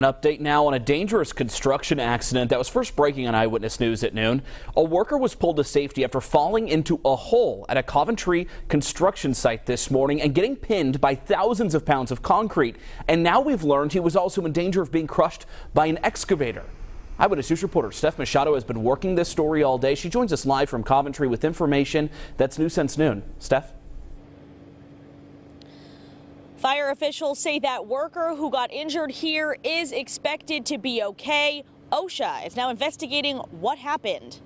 An update now on a dangerous construction accident that was first breaking on Eyewitness News at noon. A worker was pulled to safety after falling into a hole at a Coventry construction site this morning and getting pinned by thousands of pounds of concrete. And now we've learned he was also in danger of being crushed by an excavator. Eyewitness News reporter Steph Machado has been working this story all day. She joins us live from Coventry with information that's new since noon. Steph? Fire officials say that worker who got injured here is expected to be okay. OSHA is now investigating what happened.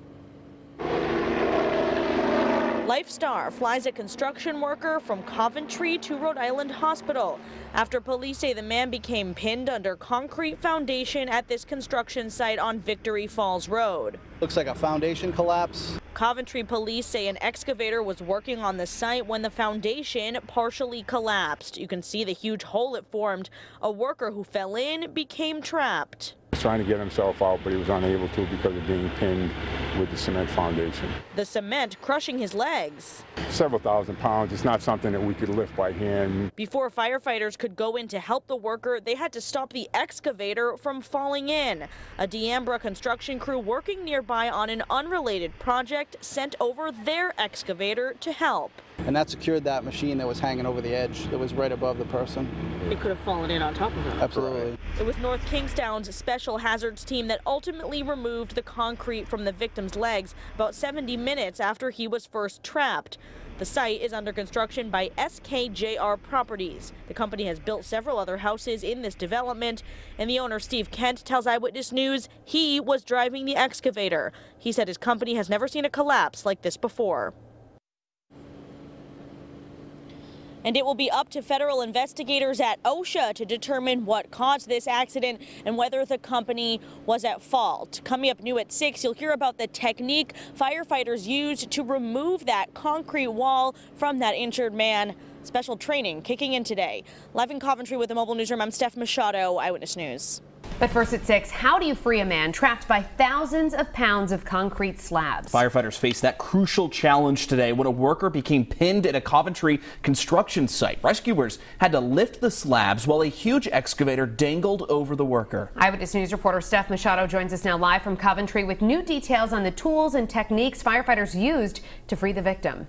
Lifestar flies a construction worker from Coventry to Rhode Island Hospital after police say the man became pinned under concrete foundation at this construction site on Victory Falls Road. Looks like a foundation collapse. Coventry police say an excavator was working on the site when the foundation partially collapsed. You can see the huge hole it formed. A worker who fell in became trapped. He was trying to get himself out, but he was unable to because of being pinned with the cement foundation. The cement crushing his legs. Several thousand pounds. It's not something that we could lift by hand. Before firefighters could go in to help the worker, they had to stop the excavator from falling in. A D'Ambra construction crew working nearby on an unrelated project sent over their excavator to help. And that secured that machine that was hanging over the edge that was right above the person. It could have fallen in on top of him. Absolutely. It was North Kingstown's special hazards team that ultimately removed the concrete from the victim's legs about 70 minutes after he was first trapped. The site is under construction by SKJR Properties. The company has built several other houses in this development, and the owner, Steve Kent, tells Eyewitness News he was driving the excavator. He said his company has never seen a collapse like this before. And it will be up to federal investigators at OSHA to determine what caused this accident and whether the company was at fault. Coming up new at 6, you'll hear about the technique firefighters used to remove that concrete wall from that injured man. Special training kicking in today. Live in Coventry with the Mobile Newsroom, I'm Steph Machado, Eyewitness News. But first at 6, how do you free a man trapped by thousands of pounds of concrete slabs? Firefighters faced that crucial challenge today when a worker became pinned at a Coventry construction site. Rescuers had to lift the slabs while a huge excavator dangled over the worker. Eyewitness News reporter Steph Machado joins us now live from Coventry with new details on the tools and techniques firefighters used to free the victim.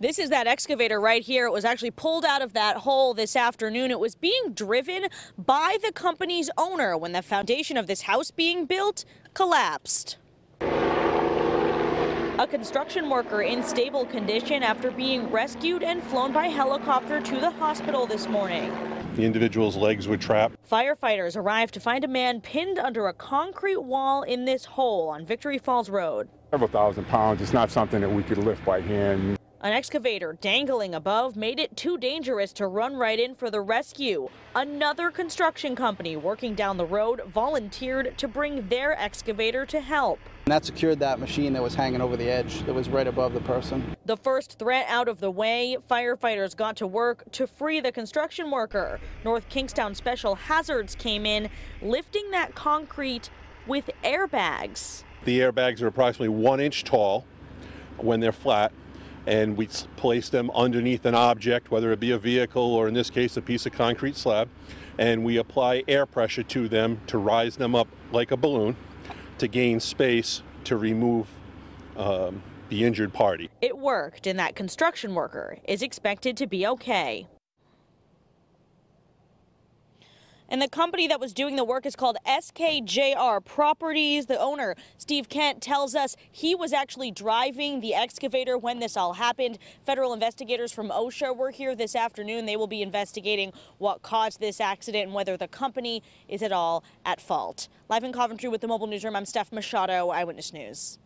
This is that excavator right here. It was actually pulled out of that hole this afternoon. It was being driven by the company's owner when the foundation of this house being built collapsed. A construction worker in stable condition after being rescued and flown by helicopter to the hospital this morning. The individual's legs were trapped. Firefighters arrived to find a man pinned under a concrete wall in this hole on Victory Falls Road. Several thousand pounds. It's not something that we could lift by hand. An excavator dangling above made it too dangerous to run right in for the rescue. Another construction company working down the road volunteered to bring their excavator to help. And that secured that machine that was hanging over the edge that was right above the person. The first threat out of the way, firefighters got to work to free the construction worker. North Kingstown Special Hazards came in, lifting that concrete with airbags. The airbags are approximately 1 inch tall when they're flat, and we place them underneath an object, whether it be a vehicle or in this case a piece of concrete slab, and we apply air pressure to them to rise them up like a balloon to gain space to remove the injured party. It worked, and that construction worker is expected to be okay. And the company that was doing the work is called SKJR Properties. The owner, Steve Kent, tells us he was actually driving the excavator when this all happened. Federal investigators from OSHA were here this afternoon. They will be investigating what caused this accident and whether the company is at all at fault. Live in Coventry with the Mobile Newsroom, I'm Steph Machado, Eyewitness News.